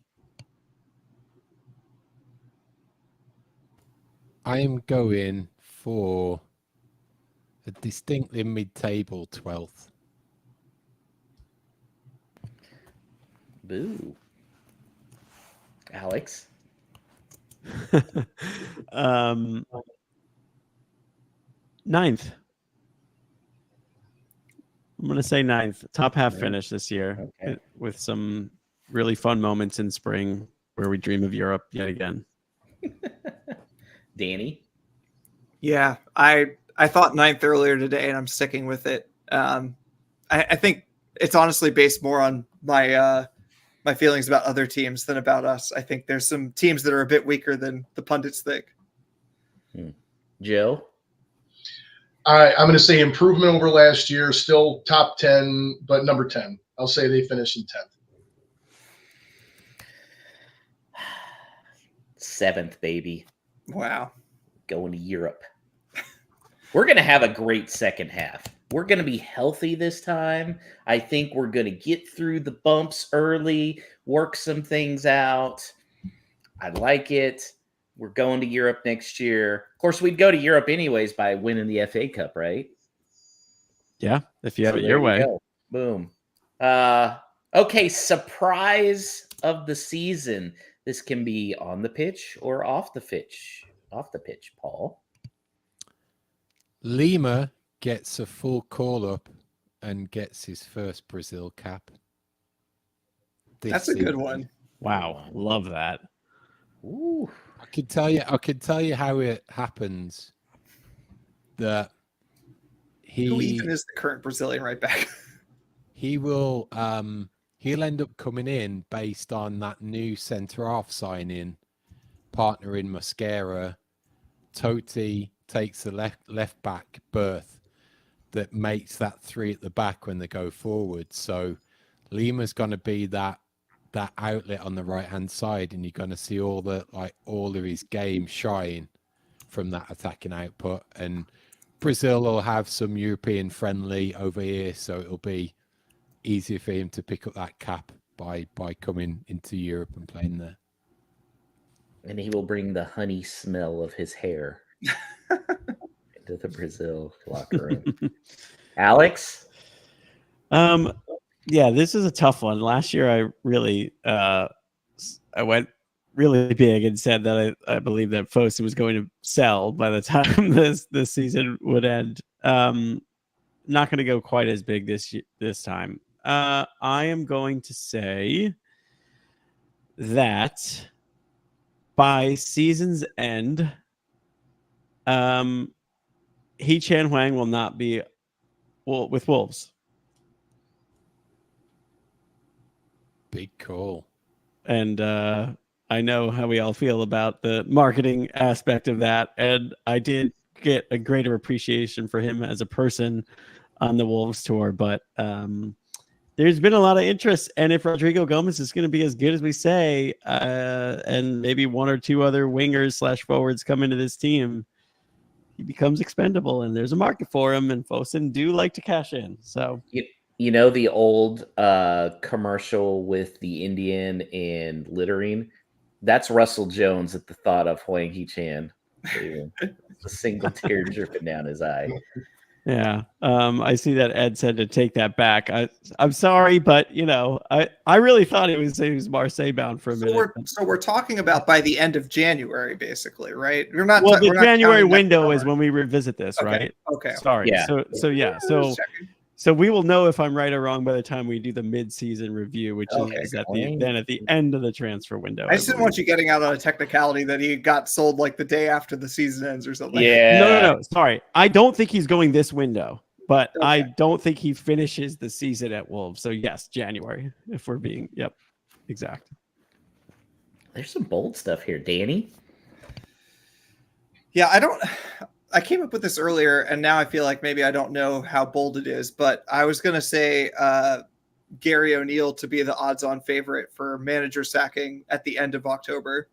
I am going for a distinctly mid-table 12th. Boo. Alex. Ninth. I'm going to say ninth. Top half finish this year with some really fun moments in spring where we dream of Europe yet again. Danny. Yeah, I thought ninth earlier today, and I'm sticking with it. I think it's honestly based more on my my feelings about other teams than about us. I think there's some teams that are a bit weaker than the pundits think. Joe? I'm going to say improvement over last year, still top 10, but number 10. I'll say they finish in 10th. 7th, baby. Wow. Going to Europe. We're going to have a great second half. We're going to be healthy this time. I think we're going to get through the bumps early, work some things out. I like it. We're going to Europe next year. Of course, we'd go to Europe anyways by winning the FA Cup, right? Yeah, if you have So it there your you way. go. Boom. Okay, surprise of the season. This can be on the pitch or off the pitch. Off the pitch, Paul. Lima gets a full call-up and gets his first Brazil cap. That's a good one. Wow, love that. Ooh. I could tell you how it happens. That Who even is the current Brazilian right back? he'll end up coming in based on that new centre-half signing, partnering Mosquera. Totti takes the left back berth that makes that 3 at the back when they go forward. So Lima's going to be that outlet on the right hand side, and you're going to see all of his game shine from that attacking output. And Brazil will have some European friendly over here, so it'll be easier for him to pick up that cap by coming into Europe and playing there. And he will bring the honey smell of his hair into the Brazil locker room. Alex? Yeah, this is a tough one. Last year, I really, I went really big and said that I believe that Fosun was going to sell by the time this season would end. Not going to go quite as big this time. I am going to say that by season's end, He Chan Huang will not be with Wolves. Big call. And I know how we all feel about the marketing aspect of that. And I did get a greater appreciation for him as a person on the Wolves tour. But there's been a lot of interest. And if Rodrigo Gomez is going to be as good as we say, and maybe 1 or 2 other wingers / forwards come into this team, he becomes expendable. And there's a market for him. And Fosun do like to cash in. So... You know the old commercial with the Indian and littering? That's Russell Jones at the thought of Huang He-Chan. A single tear dripping down his eye. Yeah, I see that Ed said to take that back. I'm sorry, but I really thought he was Marseille bound for a minute. So we're talking about by the end of January, basically, right? We're not. Well, the we're not January counting window is when we revisit this, Okay, right? Okay. Sorry. Yeah. So we will know if I'm right or wrong by the time we do the mid-season review, which is at the end of the transfer window. I just didn't want you getting out on a technicality that he got sold like the day after the season ends or something. Yeah. No. Sorry. I don't think he's going this window, but I don't think he finishes the season at Wolves. So yes, January, if we're being, exact. There's some bold stuff here, Danny. Yeah, I came up with this earlier, and now I feel like maybe I don't know how bold it is, but I was going to say Gary O'Neill to be the odds-on favorite for manager sacking at the end of October.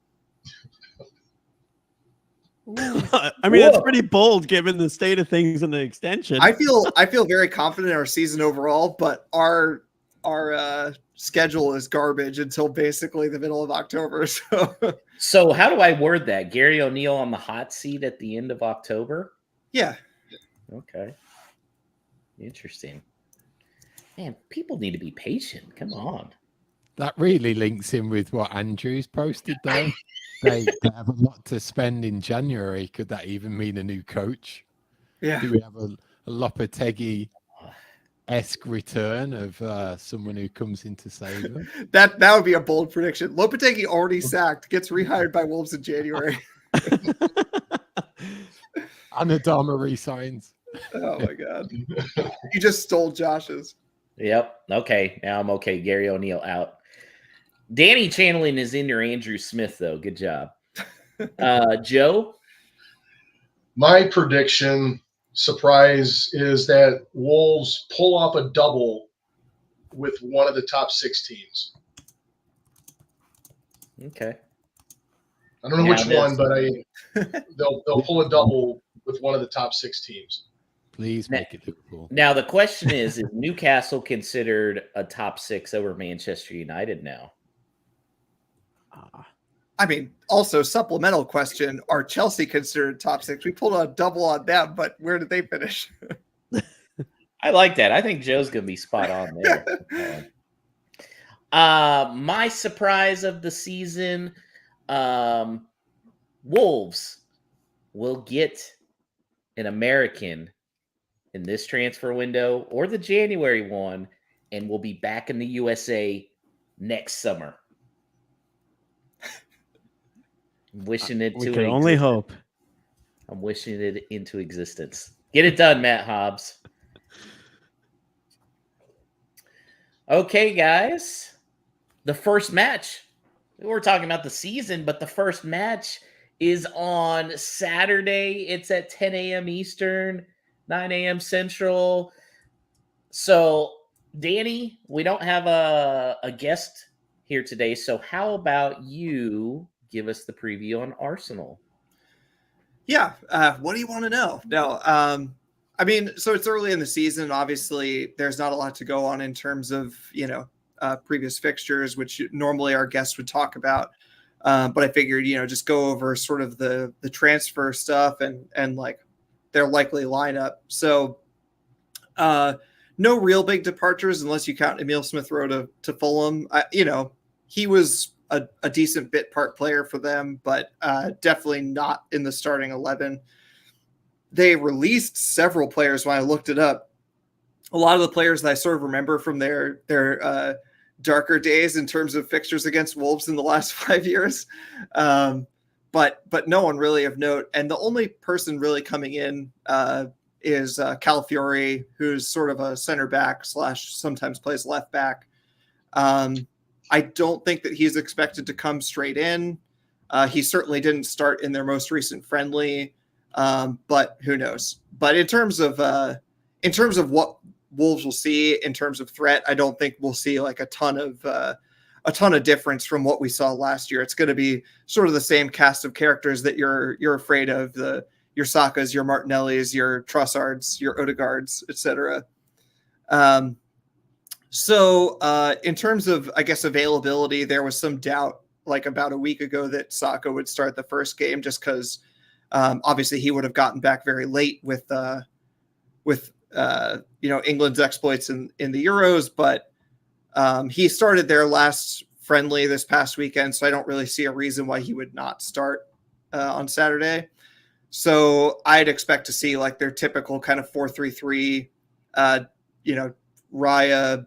I mean, that's pretty bold given the state of things in the extension. I feel very confident in our season overall, but our schedule is garbage until basically the middle of October. So how do I word that? Gary O'Neill on the hot seat at the end of October? Yeah. Okay. Interesting. Man, people need to be patient. Come on. That really links in with what Andrew's posted, though. They have a lot to spend in January. Could that even mean a new coach? Yeah. Do we have a Lopetegui-esque return of someone who comes in to save them? That would be a bold prediction. Lopetegui already sacked, gets rehired by Wolves in January. Anadama resigns. Oh my God. You just stole Josh's. Yep. Okay. Now I'm okay. Gary O'Neill out. Danny channeling his inner Andrew Smith, though. Good job. Joe? My prediction surprise is that Wolves pull off a double with one of the top 6 teams. Okay. I don't know which one, but they'll pull a double with one of the top 6 teams. Please make it Liverpool. Now the question is Newcastle considered a top 6 over Manchester United now? I mean, also supplemental question: are Chelsea considered top 6? We pulled a double on them, but where did they finish? I like that. I think Joe's gonna be spot on there. My surprise of the season: Wolves will get an American in this transfer window or the January one, and will be back in the USA next summer. I'm wishing it We to can only hope. I'm wishing it into existence. Get it done, Matt Hobbs. Okay, guys. The first match. We're talking about the season, but the first match is on Saturday. It's at 10 a.m. Eastern, 9 a.m. Central. So, Danny, we don't have a guest here today. So, how about you give us the preview on Arsenal? Yeah. What do you want to know? No. I mean, so it's early in the season. Obviously, there's not a lot to go on in terms of, previous fixtures, which normally our guests would talk about. But I figured, just go over sort of the transfer stuff and like their likely lineup. So no real big departures unless you count Emile Smith Rowe to Fulham. He was a decent bit part player for them, but definitely not in the starting 11. They released several players when I looked it up. A lot of the players that I sort of remember from their darker days in terms of fixtures against Wolves in the last 5 years. But no one really of note. And the only person really coming in is Calafiori, who's sort of a center back / sometimes plays left back. I don't think that he's expected to come straight in. He certainly didn't start in their most recent friendly, but who knows? But in terms of what Wolves will see in terms of threat, I don't think we'll see like a ton of difference from what we saw last year. It's going to be sort of the same cast of characters that you're afraid of, your Sakas, your Martinellis, your Trossards, your Odegaards, etc. So in terms of, I guess, availability, there was some doubt like about a week ago that Saka would start the first game just because obviously he would have gotten back very late with England's exploits in the Euros, but he started their last friendly this past weekend, so I don't really see a reason why he would not start on Saturday. So I'd expect to see like their typical kind of 4-3-3, Raya,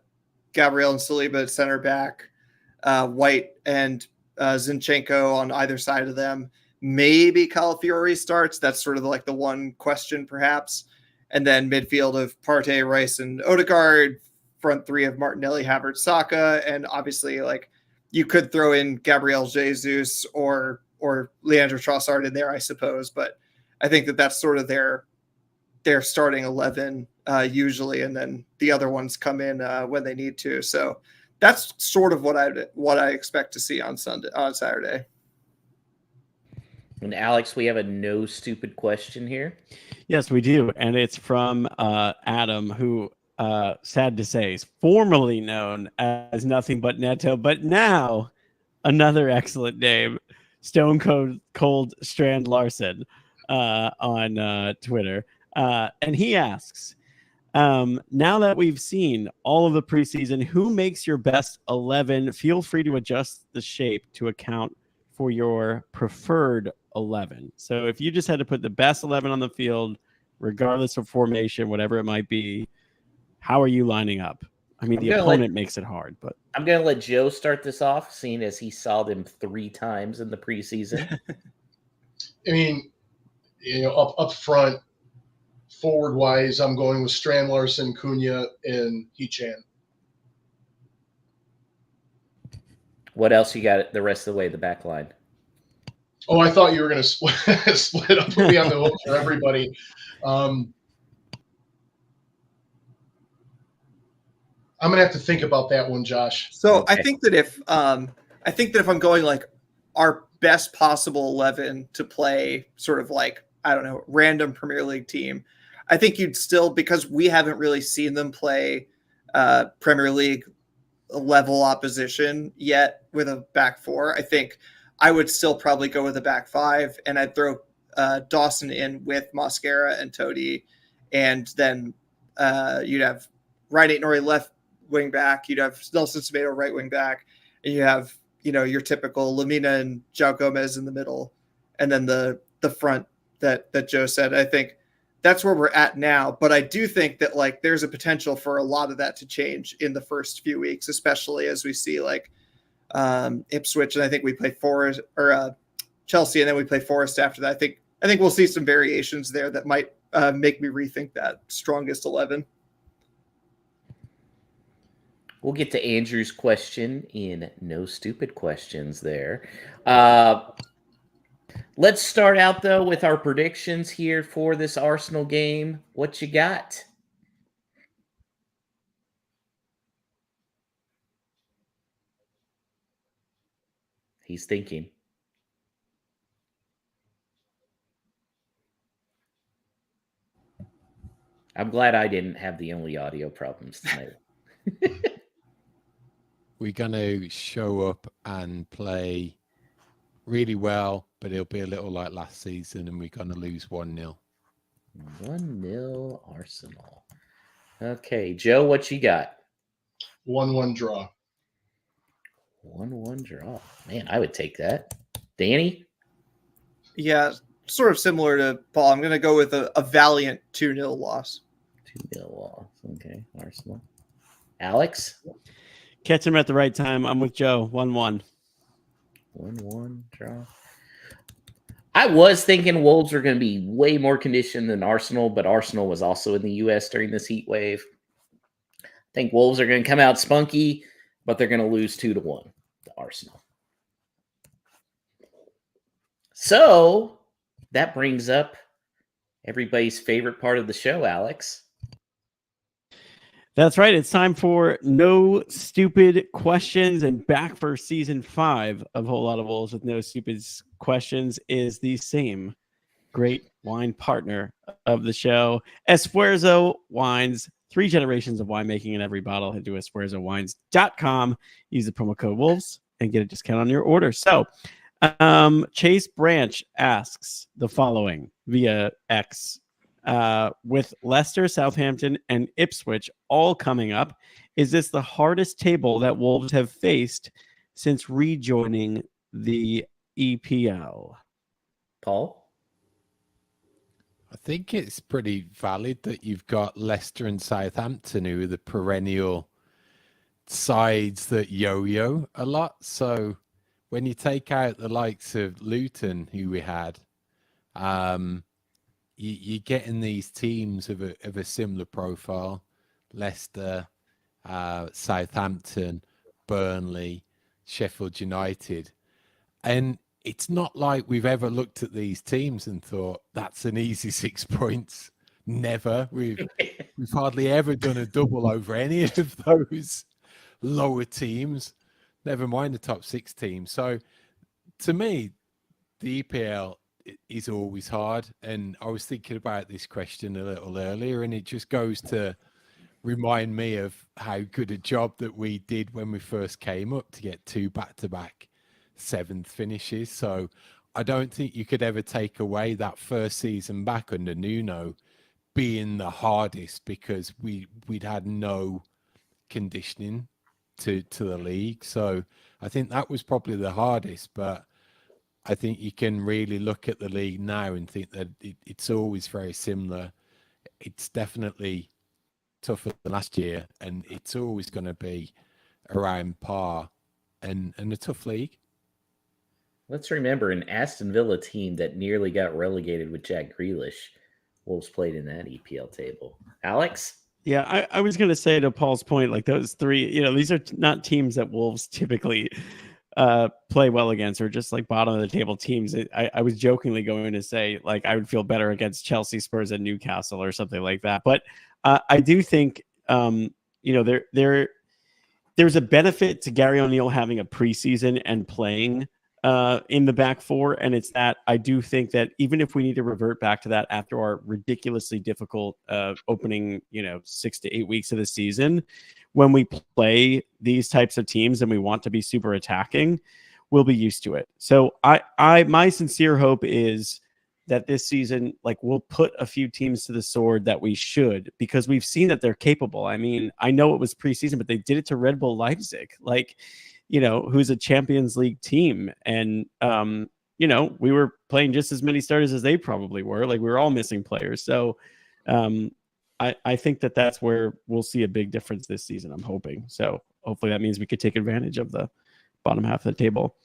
Gabriel and Saliba at center back, White and Zinchenko on either side of them. Maybe Calafiori starts. That's sort of like the one question perhaps. And then midfield of Partey, Rice, and Odegaard, front three of Martinelli, Havertz, Saka, and obviously like you could throw in Gabriel Jesus or Leandro Trossard in there, I suppose. But I think that's sort of their starting 11 usually, and then the other ones come in when they need to. So that's sort of what I expect to see on Saturday. And Alex, we have a no stupid question here. Yes, we do. And it's from Adam, who, sad to say, is formerly known as Nothing But Neto, but now another excellent name, Stone Cold Strand Larson on Twitter. And he asks, now that we've seen all of the preseason, who makes your best 11? Feel free to adjust the shape to account for your preferred 11. So if you just had to put the best 11 on the field, regardless of formation, whatever it might be, how are you lining up? I mean, the opponent makes it hard, but I'm going to let Joe start this off, seeing as he saw them 3 times in the preseason. I mean, up front, forward wise, I'm going with Strand Larson, Cunha, and Hee-Chan. What else you got the rest of the way, the back line? Oh, I thought you were going to split up, put me on the hook for everybody. I'm gonna have to think about that one, Josh. So Okay. I think that if I'm going like our best possible 11 to play sort of like, I don't know, random Premier League team, I think you'd still, because we haven't really seen them play Premier League level opposition yet with a back four, I think I would still probably go with a back five, and I'd throw Dawson in with Mosquera and Toti, and then you'd have Ryan Aitnori left wing back, you'd have Nelson Semedo right wing back, and you have, you know, your typical Lamina and João Gomez in the middle, and then the front that Joe said. I think that's where we're at now, but I do think that like there's a potential for a lot of that to change in the first few weeks, especially as we see like Ipswich, and I think we play Forest or Chelsea, and then we play Forest after that. I think we'll see some variations there that might make me rethink that strongest 11. We'll get to Andrew's question in No Stupid Questions there. Let's start out, though, with our predictions here for this Arsenal game. What you got? He's thinking. I'm glad I didn't have the only audio problems tonight. We're going to show up and play really well, but it'll be a little like last season, and we're going to lose 1-0. 1-0 Arsenal. Okay, Joe, what you got? 1-1 draw. 1-1 draw. Man, I would take that. Danny? Yeah, sort of similar to Paul. I'm going to go with a valiant 2-0 loss. 2-0 loss. Okay, Arsenal. Alex? Catch him at the right time. I'm with Joe. 1-1. 1-1 draw. I was thinking Wolves are going to be way more conditioned than Arsenal, but Arsenal was also in the U.S. during this heat wave. I think Wolves are going to come out spunky, but they're going to lose 2-1 to Arsenal. So that brings up everybody's favorite part of the show, Alex. That's right. It's time for No Stupid Questions, and back for season 5 of Whole Lot of Wolves with No Stupid Questions is the same great wine partner of the show, Esfuerzo Wines. 3 generations of winemaking in every bottle. Head to esfuerzowines.com. Use the promo code Wolves and get a discount on your order. So, Chase Branch asks the following via X. With Leicester, Southampton, and Ipswich all coming up, is this the hardest table that Wolves have faced since rejoining the EPL? Paul? I think it's pretty valid that you've got Leicester and Southampton, who are the perennial sides that yo-yo a lot. So when you take out the likes of Luton, who we had, you're getting these teams of a similar profile: Leicester, Southampton, Burnley, Sheffield United. And it's not like we've ever looked at these teams and thought, that's an easy 6 points. Never. We've hardly ever done a double over any of those lower teams, never mind the top 6 teams. So to me, the EPL is always hard. And I was thinking about this question a little earlier, and it just goes to remind me of how good a job that we did when we first came up to get 2 back-to-back 7th finishes. So I don't think you could ever take away that first season back under Nuno being the hardest, because we'd had no conditioning to the league. So I think that was probably the hardest, but I think you can really look at the league now and think that it's always very similar. It's definitely tougher than last year, and it's always going to be around par and a tough league. Let's remember an Aston Villa team that nearly got relegated with Jack Grealish. Wolves played in that EPL table. Alex? Yeah, I was going to say, to Paul's point, like those 3, these are not teams that Wolves typically play well against, or just like bottom of the table teams. I was jokingly going to say, like, I would feel better against Chelsea, Spurs, and Newcastle or something like that. But I do think, there's a benefit to Gary O'Neill having a preseason and playing in the back four. And it's that I do think that even if we need to revert back to that after our ridiculously difficult opening, 6 to 8 weeks of the season, when we play these types of teams and we want to be super attacking, we'll be used to it. So my sincere hope is that this season, like, we'll put a few teams to the sword that we should, because we've seen that they're capable. I mean, I know it was preseason, but they did it to Red Bull Leipzig, who's a Champions League team. And, we were playing just as many starters as they probably were. Like, we were all missing players. So I think that that's where we'll see a big difference this season, I'm hoping. So hopefully that means we could take advantage of the bottom half of the table.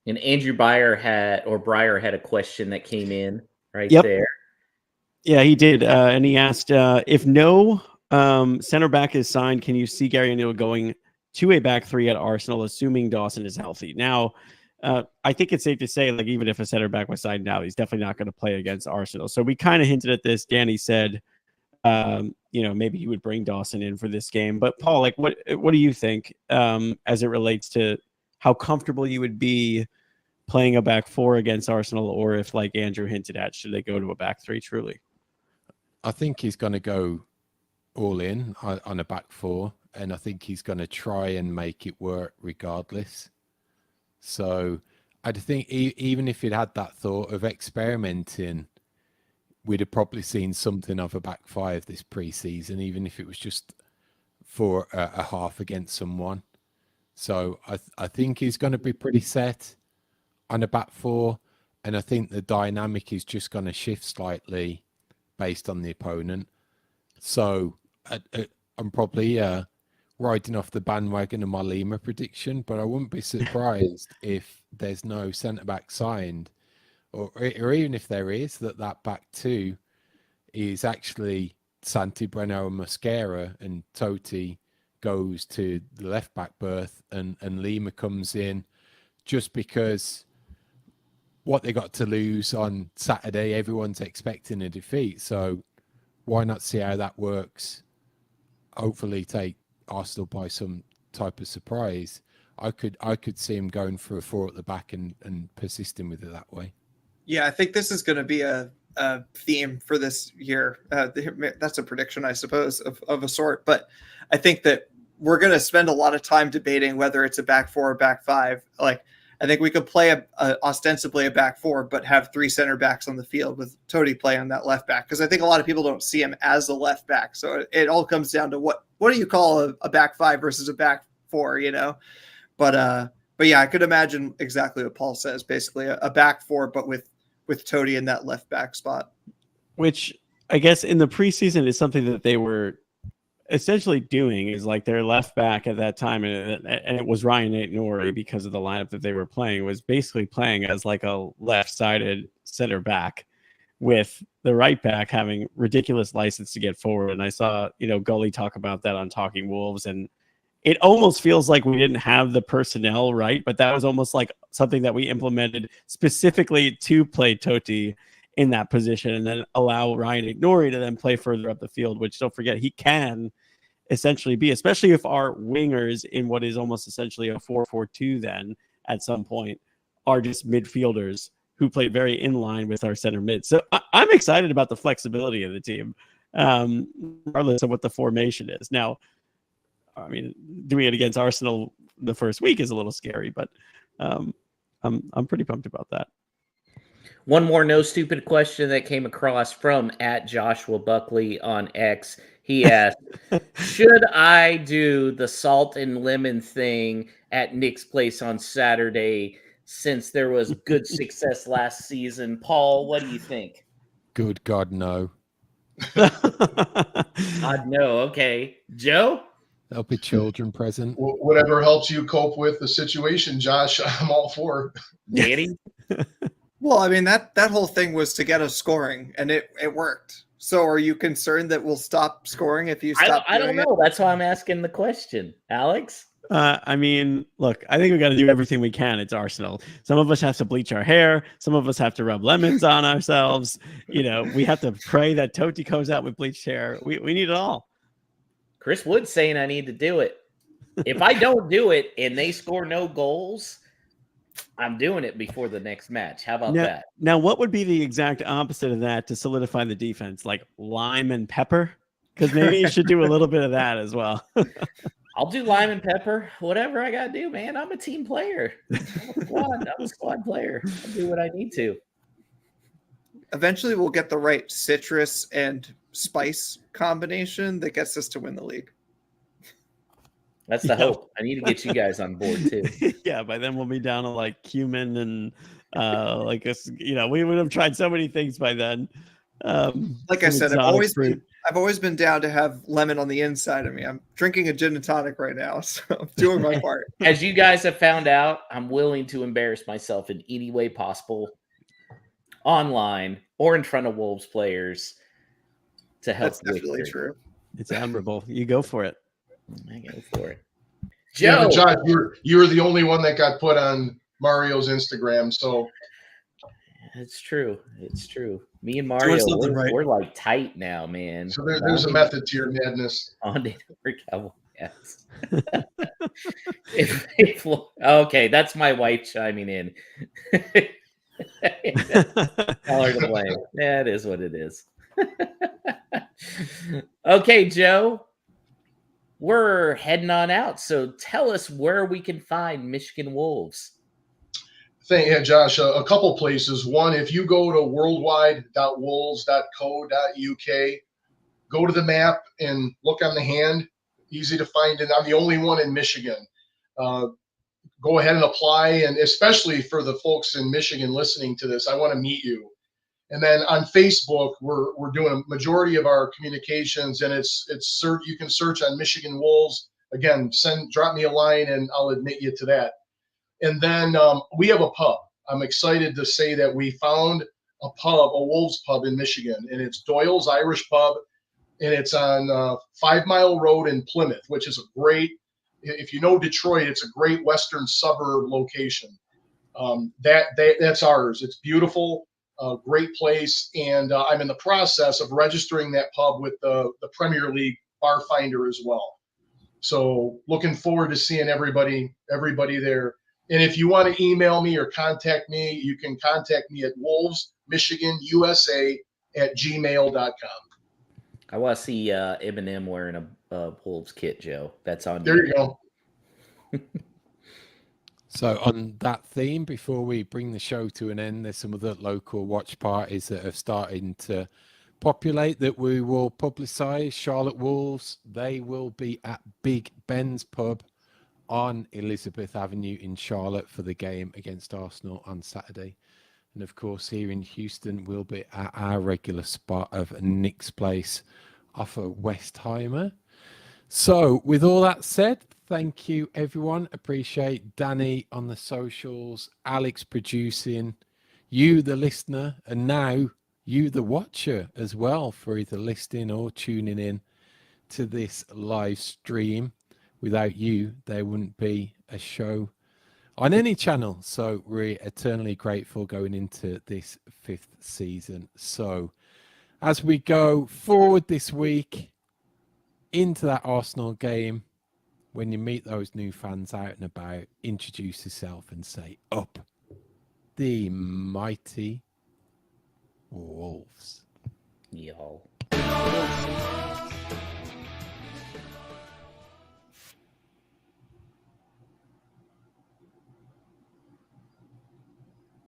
And Andrew Breyer had a question that came in right there. Yeah, he did. And he asked, if no center back is signed, can you see Gary O'Neill going to a back three at Arsenal, assuming Dawson is healthy? Now, I think it's safe to say, like, even if a center back was signed now, he's definitely not going to play against Arsenal. So we kind of hinted at this. Danny said, maybe he would bring Dawson in for this game. But Paul, like, what do you think as it relates to how comfortable you would be playing a back four against Arsenal, or if, like Andrew hinted at, should they go to a back three truly? I think he's going to go all in on a back four, and I think he's going to try and make it work regardless. So I think even if he'd had that thought of experimenting, we'd have probably seen something of a back five this pre-season, even if it was just for a half against someone. So I think he's going to be pretty set on a back four, and I think the dynamic is just going to shift slightly based on the opponent. So I'm probably riding off the bandwagon of my Lima prediction, but I wouldn't be surprised if there's no centre-back signed, or even if there is, that back two is actually Santi, Breno and Mosquera, and Totti goes to the left-back berth, and Lima comes in, just because what they got to lose on Saturday, everyone's expecting a defeat. So why not see how that works? Hopefully take Arsenal by some type of surprise. I could see him going for a four at the back and persisting with it that way. Yeah, I think this is going to be a theme for this year. That's a prediction, I suppose, of a sort. But I think that we're going to spend a lot of time debating whether it's a back four or back five. Like, I think we could play ostensibly a back four, but have three center backs on the field with Totti play on that left back. Because I think a lot of people don't see him as a left back. So it all comes down to what do you call a back five versus a back four, But yeah, I could imagine exactly what Paul says, basically a back four, but with Totti in that left back spot. Which I guess in the preseason is something that they were essentially doing, is like their left back at that time, and it was Ryan Nori, because of the lineup that they were playing, was basically playing as like a left-sided center back, with the right back having ridiculous license to get forward. And I saw, Gully talk about that on Talking Wolves, and it almost feels like we didn't have the personnel right, but that was almost like something that we implemented specifically to play Totti in that position, and then allow Ryan Nori to then play further up the field, which, don't forget, he can essentially be, especially if our wingers in what is almost essentially a 4-4-2 then at some point are just midfielders who play very in line with our center mid. So I'm excited about the flexibility of the team, regardless of what the formation is. Now, I mean, doing it against Arsenal the first week is a little scary, but I'm pretty pumped about that. One more no stupid question that came across from @Joshua Buckley on X. He asked, should I do the salt and lemon thing at Nick's place on Saturday, since there was good success last season? Paul, what do you think? Good God, no. God, no. Okay. Joe? That'll be children present. Whatever helps you cope with the situation, Josh, I'm all for. Danny? Well, I mean, that whole thing was to get us scoring, and it worked. So are you concerned that we'll stop scoring if you stop I don't know. That's why I'm asking the question. Alex? I mean, look, I think we got to do everything we can. It's Arsenal. Some of us have to bleach our hair. Some of us have to rub lemons on ourselves. We have to pray that Totti comes out with bleached hair. We need it all. Chris Wood's saying I need to do it. If I don't do it and they score no goals, I'm doing it before the next match. How about that? Now, what would be the exact opposite of that to solidify the defense? Like lime and pepper? Because maybe you should do a little bit of that as well. I'll do lime and pepper, whatever I got to do, man. I'm a team player. I'm a squad player. I'll do what I need to. Eventually, we'll get the right citrus and spice combination that gets us to win the league. That's the hope. I need to get you guys on board too. Yeah, by then we'll be down to like cumin and we would have tried so many things by then. Like I said, I've always been down to have lemon on the inside of me. I'm drinking a gin and tonic right now, so I'm doing my part. As you guys have found out, I'm willing to embarrass myself in any way possible, online or in front of Wolves players, to help. That's definitely true. It's admirable. You go for it. I go for it. Joe, yeah, but Josh, you were the only one that got put on Mario's Instagram, so it's true. It's true. Me and Mario, we're like tight now, man. So there's a method to your madness. Yes. Okay, that's my wife chiming in. Tell her to blame. That is what it is. Okay, Joe. We're heading on out, so tell us where we can find Michigan Wolves. Yeah, Josh, a couple places. One, if you go to worldwide.wolves.co.uk, go to the map and look on the hand. Easy to find, and I'm the only one in Michigan. Go ahead and apply, and especially for the folks in Michigan listening to this, I want to meet you. And then on Facebook, we're doing a majority of our communications, and it's you can search on Michigan Wolves. Again, drop me a line, and I'll admit you to that. And then we have a pub. I'm excited to say that we found a Wolves pub in Michigan, and it's Doyle's Irish Pub, and it's on 5 Mile Road in Plymouth, which is a great, if you know Detroit, it's a great western suburb location. That's ours. It's beautiful. Great place, and I'm in the process of registering that pub with the Premier League Bar Finder as well. So looking forward to seeing everybody there. And if you want to email me or contact me, you can contact me at wolvesmichiganusa@gmail.com. I want to see Eminem wearing a Wolves kit, Joe. That's on there. You go. So on that theme, before we bring the show to an end, there's some other local watch parties that are starting to populate that we will publicise. Charlotte Wolves, they will be at Big Ben's Pub on Elizabeth Avenue in Charlotte for the game against Arsenal on Saturday. And of course, here in Houston, we'll be at our regular spot of Nick's Place off of Westheimer. So with all that said, thank you, everyone. Appreciate Danny on the socials, Alex producing, you, the listener, and now you, the watcher, as well, for either listening or tuning in to this live stream. Without you, there wouldn't be a show on any channel. So we're eternally grateful going into this 5th season. So as we go forward this week into that Arsenal game, when you meet those new fans out and about, introduce yourself and say, up the mighty Wolves. Y'all.